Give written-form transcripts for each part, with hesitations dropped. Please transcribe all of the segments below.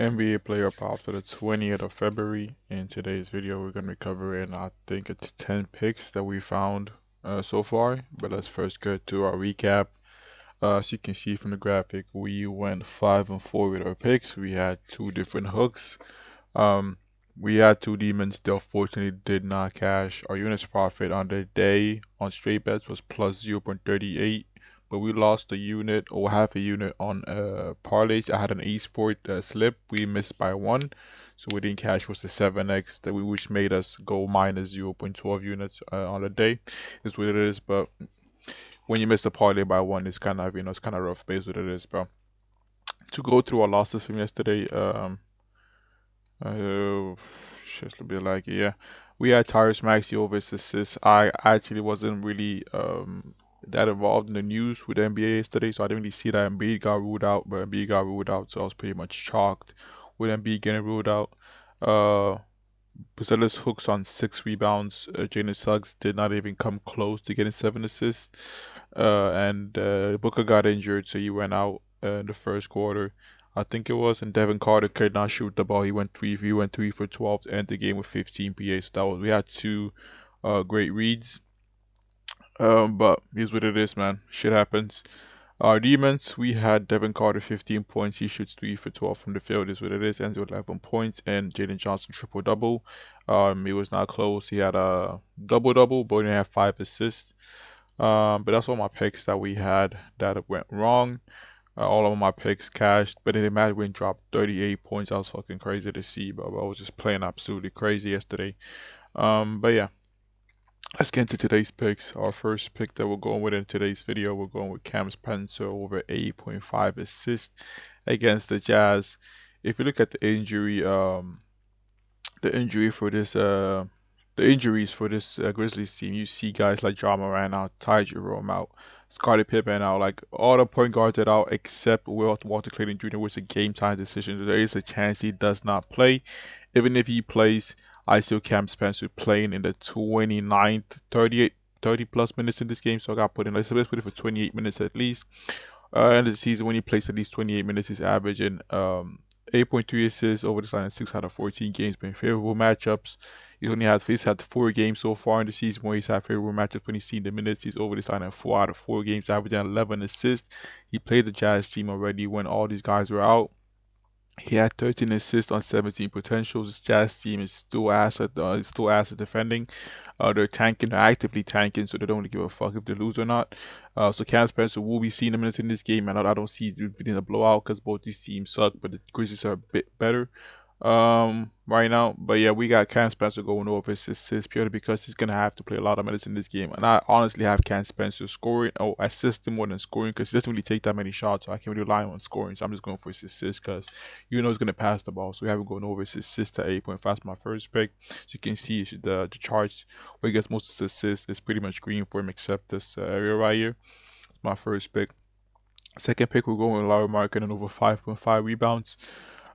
NBA player props for the 20th of February. In today's video, we're going to be covering, I think it's 10 picks that we found so far. But let's first get to our recap. As you can see from the graphic, we went 5 and 4 with our picks. We had two different hooks. Um, we had two demons. They unfortunately did not cash. Our units profit on the day on straight bets was plus 0.38, but we lost a unit or half a unit on parlays. I had an esport slip. We missed by one, so we didn't cash was the 7x that which made us go minus 0.12 units on the day. Is what it is, but when you miss a parlay by one, it's kind of it's kind of rough. Based what it is, bro. To go through our losses from yesterday, uh, shit, a bit like yeah. We had Tyrese Maxey over his assists. I actually wasn't really that involved in the news with the NBA yesterday, so I didn't really see that Embiid got ruled out, but Embiid got ruled out, so I was pretty much shocked with Embiid getting ruled out. Uh, Bazelis hooks on 6 rebounds. Jalen Suggs did not even come close to getting 7 assists. And Booker got injured, so he went out in the first quarter. I think it was, and Devin Carter could not shoot the ball. He went three for 12 to end the game with 15 PA. So that was we had two great reads. But here's what it is, man. Shit happens. Our demons, we had Devin Carter 15 points. He shoots 3 for 12 from the field, is what it is. Ends with 11 points. And Jaden Johnson triple double. He was not close. He had a double double, but he didn't have 5 assists. But that's all my picks that we had that went wrong. All of my picks cashed, but it didn't matter when dropped 38 points. That was fucking crazy to see, but I was just playing absolutely crazy yesterday. But yeah, let's get into today's picks. Our first pick that we're going with in today's video, we're going with Cam Spencer over 8.5 assists against the Jazz. If you look at the injury for this the injuries for this Grizzlies team, you see guys like Ja Morant out, Ty Jerome out, Scottie Pippen out, like all the point guards are out except Walter Clayton Jr., which is a game time decision. There is a chance he does not play. Even if he plays, I still Cam Spencer playing in the 29th, 38, 30 plus minutes in this game. So I got put in, let's put it for 28 minutes at least. In the season, when he plays at least 28 minutes, he's averaging 8.3 assists over the line in 6 out of 14 games, been favorable matchups. He's had 4 games so far in the season where he's had favorable matchups when he's seen the minutes. He's over the line in 4 out of 4 games, averaging 11 assists. He played the Jazz team already when all these guys were out. He had 13 assists on 17 potentials. This Jazz team is still ass at defending. They're tanking, they're actively tanking, so they don't really give a fuck if they lose or not. So Cam Spencer will be seeing the minutes in this game, and I don't see it being a blowout because both these teams suck, but the Grizzlies are a bit better right now. But yeah, we got Cam Spencer going over his assists purely because he's gonna have to play a lot of minutes in this game. And I honestly have Cam Spencer scoring or assisting more than scoring because he doesn't really take that many shots, so I can't really rely on scoring. So I'm just going for his assists because he's gonna pass the ball. So we have him going over his assists at 8.5. That's my first pick. So you can see the charts where he gets most of his assists is pretty much green for him except this area right here. It's my first pick. Second pick, we're going with Lauri Markkanen over 5.5 rebounds.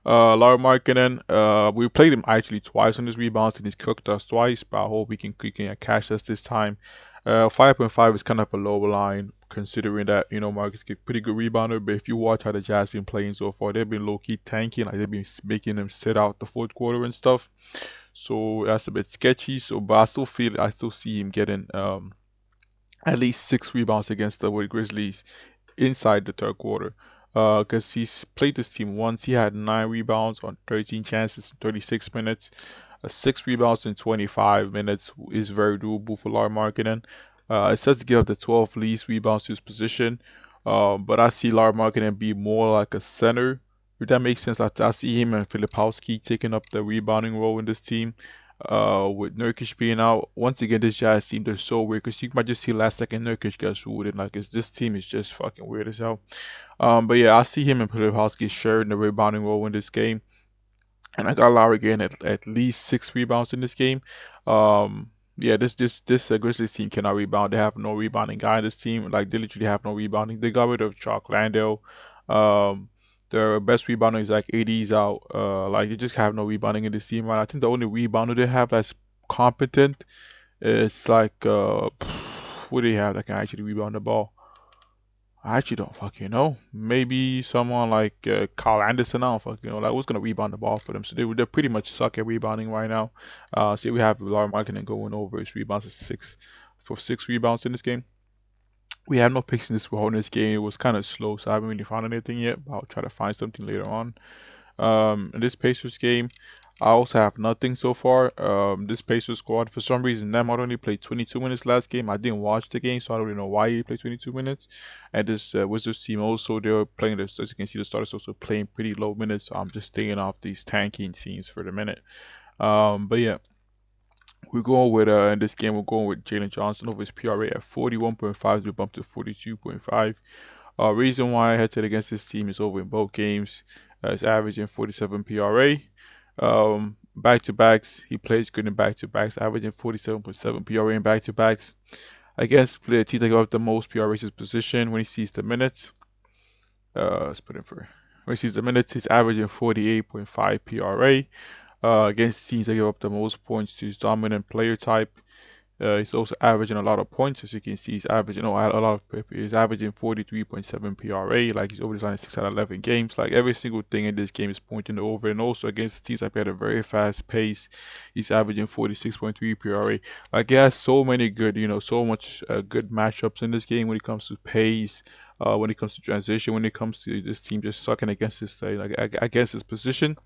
Lauri Markkanen, we played him actually twice on his rebounds and he's cooked us twice, but I hope he can catch us this time. 5.5 is kind of a low line considering that, Marcus is a pretty good rebounder, but if you watch how the Jazz been playing so far, they've been low-key tanking, like they've been making them sit out the fourth quarter and stuff. So that's a bit sketchy. So, but I still see him getting at least 6 rebounds against the Grizzlies inside the third quarter. Because he's played this team once. He had 9 rebounds on 13 chances in 36 minutes. 6 rebounds in 25 minutes is very doable for Lauri Markkanen. It says to give up the 12 least rebounds to his position. But I see Lauri Markkanen be more like a center. If that makes sense, I see him and Filipowski taking up the rebounding role in this team. With Nurkic being out, once again, this Jazz team, they're so weird because you might just see last second Nurkic gets ruled, and like this team is just fucking weird as hell. But yeah, I see him and Filipowski sharing the rebounding role in this game, and I got Lowry getting at least 6 rebounds in this game. Yeah, this Grizzlies team cannot rebound. They have no rebounding guy in this team. Like they literally have no rebounding. They got rid of Chalk Landale. Um, their best rebounder is like AD's out. Like they just have no rebounding in this team, right? I think the only rebounder they have that's competent, it's like what do they have that can actually rebound the ball? I actually don't fucking know. Maybe someone like Carl Anderson. I don't fucking know. Like, who's gonna rebound the ball for them? So they pretty much suck at rebounding right now. See, we have Laurie Markkinen going over his rebounds at six rebounds in this game. We have no picks in this whole in this game. It was kind of slow, so I haven't really found anything yet. But I'll try to find something later on. In this Pacers game, I also have nothing so far. This Pacers squad, for some reason, Nemhard only played 22 minutes last game. I didn't watch the game, so I don't really know why he played 22 minutes. And this Wizards team also, they're playing this, as you can see, the starters also playing pretty low minutes. So I'm just staying off these tanking teams for the minute. But yeah, we're going with in this game. We're going with Jalen Johnson over his PRA at 41.5. We bumped to 42.5. Reason why I head against this team is over in both games. It's averaging 47 PRA. Back to backs, he plays good in back to backs, averaging 47.7 PRA in back to backs. Against the teams that give up the most PRA his position when he sees the minutes. Let's put in for when he sees the minutes, he's averaging 48.5 PRA. Against teams that give up the most points to his dominant player type, he's also averaging a lot of points, as you can see. He's averaging a lot of. He's averaging 43.7 PRA. Like, he's over this line in 6 out of 11 games. Like, every single thing in this game is pointing over. And also against teams that play at a very fast pace, he's averaging 46.3 PRA. Like, he has so many good, so much good matchups in this game when it comes to pace. When it comes to transition, when it comes to this team just sucking against this, against his position,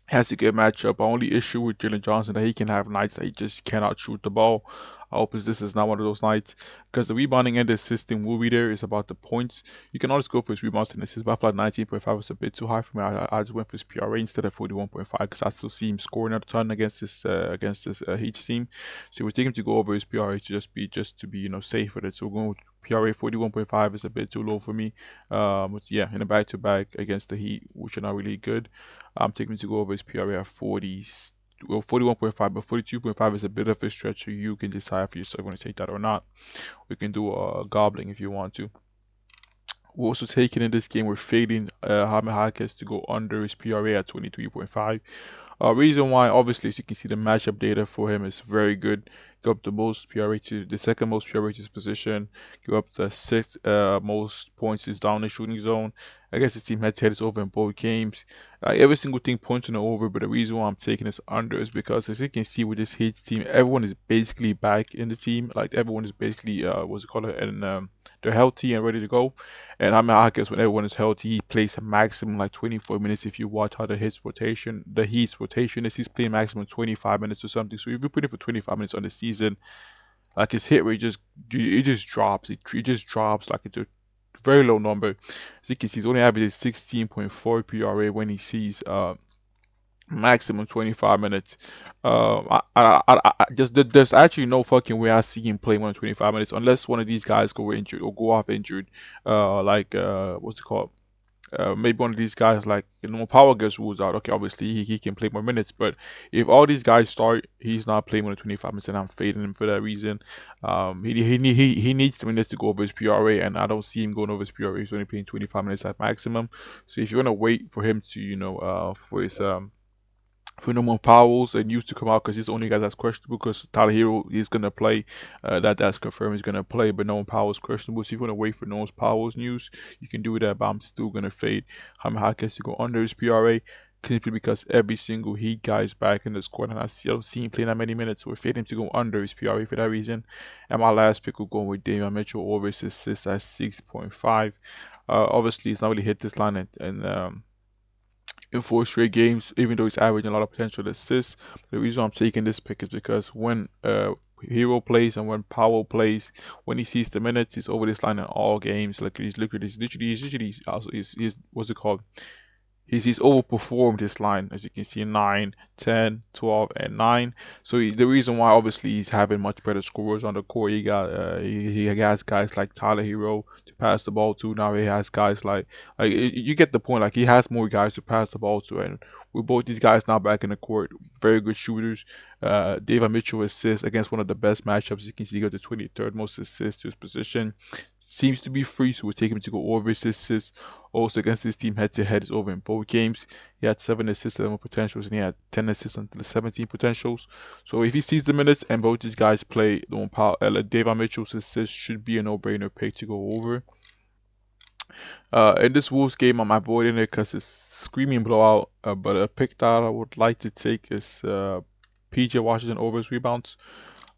has a good matchup. Our only issue with Jalen Johnson that he can have nights that he just cannot shoot the ball. I hope this is not one of those nights, because the rebounding and the assisting will be there. It's about the points. You can always go for his rebounds and assists, but I feel like 19.5 was a bit too high for me. I just went for his PRA instead of 41.5, because I still see him scoring a ton against this Heat team. So we're taking him to go over his PRA to just be safe with it. So we're going with PRA 41.5 is a bit too low for me. But yeah, in a back-to-back against the Heat, which are not really good, I'm taking him to go over his PRA at 41.5, but 42.5 is a bit of a stretch, so you can decide if you're still going to take that or not. We can do a gobbling if you want to. We're also taking in this game, we're fading Jaime Jaquez to go under his PRA at 23.5. Reason why, obviously, as you can see, the matchup data for him is very good. Go up the most PRA to the second most PRA to his position. Go up the sixth most points is down in shooting zone. I guess his team head to head is over in both games. Every single thing pointing over, but the reason why I'm taking this under is because, as you can see with this Heat team, everyone is basically back in the team. Like, everyone is basically what's it called, and they're healthy and ready to go. And I guess when everyone is healthy, he plays a maximum like 24 minutes. If you watch how the Heat's rotation is, he's playing maximum 25 minutes or something. So if you put him for 25 minutes on the season, like, his hit rate just drops. It just drops like it's a very low number. As you can see, he's only averaging 16.4 PRA when he sees maximum 25 minutes. There's actually no fucking way I see him play more than 25 minutes unless one of these guys go injured or go off injured. What's it called? Maybe one of these guys, like, when Power gets rules out, okay, obviously he can play more minutes. But if all these guys start, he's not playing more than 25 minutes, and I'm fading him for that reason. He needs the minutes to go over his PRA, and I don't see him going over his PRA. He's only playing 25 minutes at maximum. So if you're gonna wait for him to, for no more Powell's and used to come out, because he's the only guy that's questionable, because Tyler Hero is going to play. That's confirmed he's going to play, but Nolan Powell's questionable. So if you want to wait for Nolan Powell's news, you can do that, but I'm still going to fade Jaime Jaquez to go under his PRA, simply because every single Heat guy is back in the squad, and I don't see him playing that many minutes. So we're fading him to go under his PRA for that reason. And my last pick will go with Davion Mitchell over his assists at 6.5. Obviously, he's not really hit this line, and in 4 straight games, even though he's averaging a lot of potential assists. The reason I'm taking this pick is because when Hero plays and when Powell plays, when he sees the minutes, he's over this line in all games. Like, he's literally also he's what's it called? He's overperformed his line, as you can see, 9, 10, 12, and 9. So the reason why, obviously, he's having much better scorers on the court. He has guys like Tyler Hero to pass the ball to. Now he has guys like you get the point. Like, he has more guys to pass the ball to, and with both these guys now back in the court, very good shooters. Davion Mitchell assists against one of the best matchups. You can see he got the 23rd most assists to his position. Seems to be free, so we're taking him to go over his assists. Also against this team head to head is over in both games. He had 7 assists on potentials, and he had 10 assists on the 17 potentials. So if he sees the minutes and both these guys play, Davion Mitchell's assists should be a no-brainer pick to go over. In this Wolves game, I'm avoiding it because it's screaming blowout. But a pick that I would like to take is PJ Washington over his rebounds.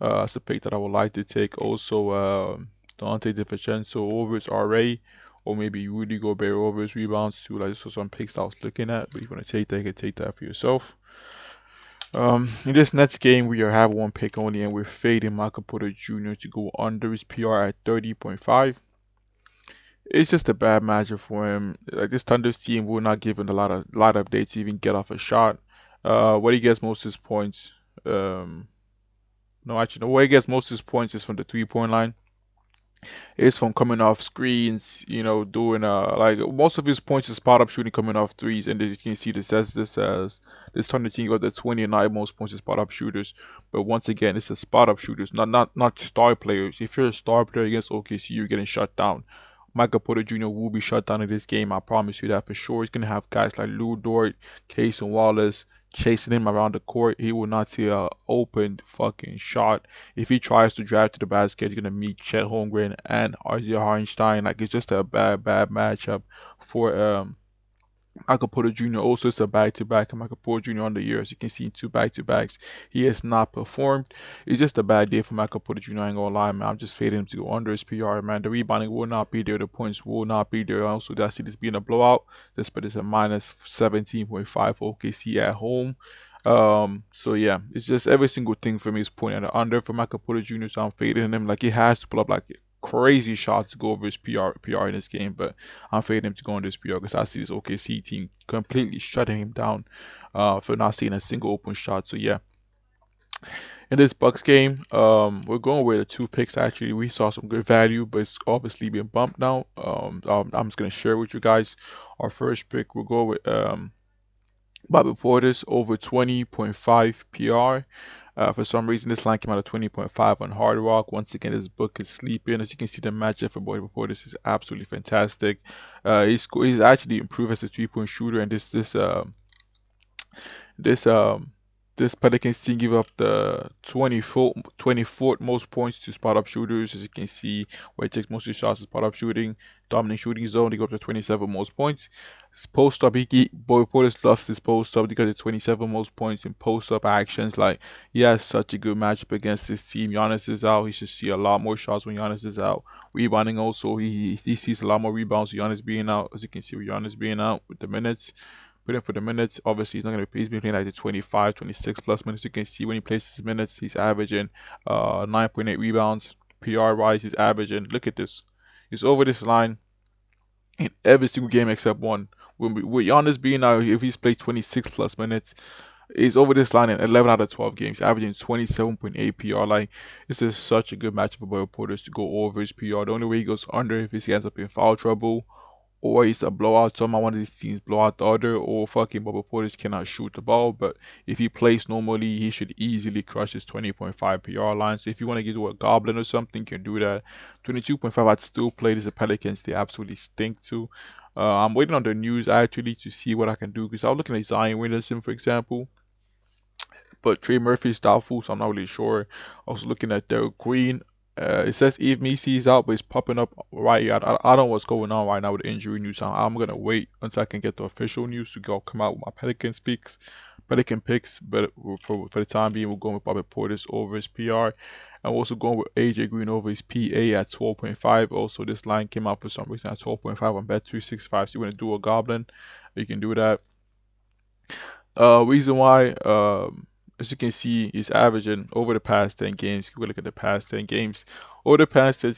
That's a pick that I would like to take. Also, Dante DiVincenzo over his RA, or maybe Rudy Gobert over his rebounds too. Like, this was some picks I was looking at. But if you want to take that, you can take that for yourself. In this next game, we have one pick only, and we're fading Michael Porter Jr. to go under his PR at 30.5. It's just a bad matchup for him. Like, this Thunder's team will not give him a lot of days to even get off a shot. Where he gets most of his points. No, actually, no. Where he gets most of his points is from the 3-point line. It's from coming off screens, doing like most of his points is spot up shooting coming off threes, and as you can see, this Thunder team got the 29 most points as spot up shooters. But once again, it's a spot up shooters, not star players. If you're a star player against OKC, you're getting shut down. Michael Porter Jr. will be shut down in this game. I promise you that for sure. He's gonna have guys like Lou Dort, Case and Wallace chasing him around the court. He will not see a open fucking shot. If he tries to drive to the basket, he's gonna meet Chet Holmgren and Isaiah Hartenstein. Like, it's just a bad matchup for Michael Porter Jr. Also, it's a back-to-back. Michael Porter Jr. on the year, as you can see, two back-to-backs. He has not performed. It's just a bad day for Michael Porter Jr. I ain't gonna lie, man. I'm just fading him to go under his PR, man. The rebounding will not be there. The points will not be there. Also, I see this being a blowout. This spread is a minus 17.5 for OKC at home. So yeah, it's just every single thing for me is pointing at the under for Michael Porter Jr. So I'm fading him. Like, he has to pull up like crazy shots to go over his PR in this game, but I'm fading him to go on this PR because I see this OKC team completely shutting him down for not seeing a single open shot. So yeah, in this Bucks game, we're going with the two picks. Actually, we saw some good value, but it's obviously being bumped now. I'm just gonna share with you guys our first pick. We'll go with Bobby Portis over 20.5 PR. For some reason, this line came out of 20.5 on Hard Rock. Once again, this book is sleeping. As you can see, the matchup for Bobby Portis is absolutely fantastic. He's actually improved as a 3-point shooter, and this this Pelicans team give up the 24th most points to spot up shooters. As you can see, where it takes most of the shots to spot up shooting, dominant shooting zone, they go up to 27 most points. Post up, Boy Portis loves his post up because of 27 most points in post up actions. Like, he has such a good matchup against this team. Giannis is out. He should see a lot more shots when Giannis is out. Rebounding also, he sees a lot more rebounds with Giannis being out. As you can see, with Giannis being out with the minutes. Put in for the minutes. Obviously, he's not going to be. He's been playing like the 25, 26 plus minutes. You can see when he plays his minutes, he's averaging 9.8 rebounds. PR wise, he's averaging. Look at this. He's over this line in every single game except one. With Giannis being out, if he's played 26 plus minutes, he's over this line in 11 out of 12 games, averaging 27.8 PR. Like, this is such a good matchup for Boy Portis to go over his PR. The only way he goes under if he ends up in foul trouble, or he's a blowout. Somehow one of these teams blow out the other, or fucking Bobby Portis cannot shoot the ball. But if he plays normally, he should easily crush his 20.5 PR line. So if you want to get to a goblin or something, you can do that. 22.5, I'd still play this. The Pelicans, they absolutely stink too. I'm waiting on the news actually to see what I can do, because I was looking at Zion Williamson, for example. But Trey Murphy's doubtful, so I'm not really sure. I was looking at Derek Queen. It says Eve Misi's out, but it's popping up right here. I don't know what's going on right now with the injury news. I'm gonna wait until I can get the official news to go come out with my Pelican picks. But for the time being, we're going with Bobby Portis over his PR. And we're also going with AJ Green over his PA at 12.5. Also, this line came out for some reason at 12.5 on Bet365. So you want to do a goblin, you can do that. Reason why, as you can see, he's averaging over the past 10 games. If we look at the past 10 games, over the past 10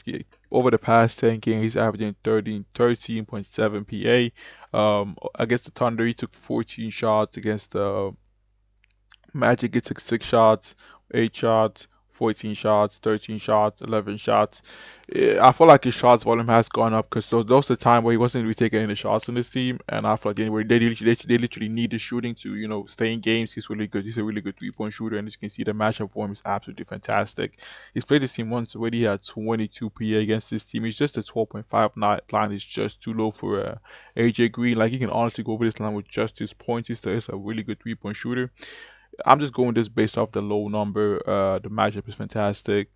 games, he's averaging 13.7 PA. Against the Thunder, he took 14 shots. Against the Magic, he took 6 shots, 8 shots, 14 shots, 13 shots, 11 shots. I feel like his shots volume has gone up because those are the time where he wasn't really taking any shots on this team, and I feel like anyway they literally need the shooting to stay in games. He's really good. He's a really good 3-point shooter, and as you can see, the matchup for him is absolutely fantastic. He's played this team once already. He had 22 PA against this team. He's just a 12.5 line is just too low for AJ Green. Like, he can honestly go over this line with just his points. He's a really good 3-point shooter. I'm just going this based off the low number. The matchup is fantastic.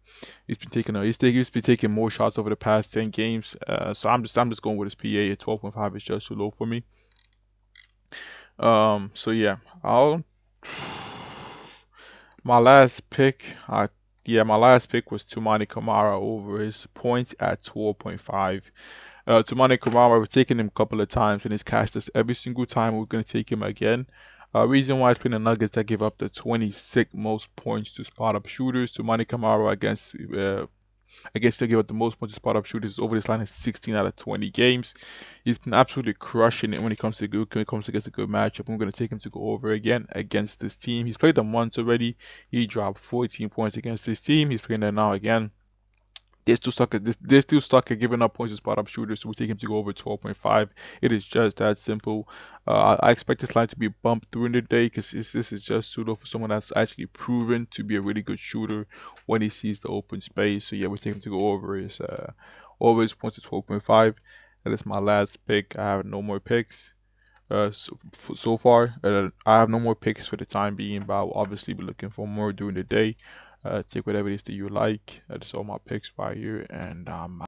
He's been taking more shots over the past 10 games. So I'm just going with his PA at 12.5 is just too low for me. So yeah, I'll my last pick. My last pick was Tumani Kamara over his points at 12.5. Tumani Kamara, we've taken him a couple of times and he's cashed us every single time. We're going to take him again. Reason why it's been the Nuggets that give up the 26th most points to spot up shooters. Tumani Kamara against they give up the most points to spot up shooters over this line is 16 out of 20 games. He's been absolutely crushing it when it comes to against a good matchup. I'm going to take him to go over again against this team. He's played them once already. He dropped 14 points against this team. He's playing there now again. They're still stuck at giving up points to spot up shooters, so we take him to go over 12.5. It is just that simple. I expect this line to be bumped during the day because this is just suitable for someone that's actually proven to be a really good shooter when he sees the open space. So yeah, we take him to go over his always points to 12.5. That is my last pick. I have no more picks. So far, I have no more picks for the time being, but I'll obviously be looking for more during the day. Take whatever it is that you like. That's all my picks right here, and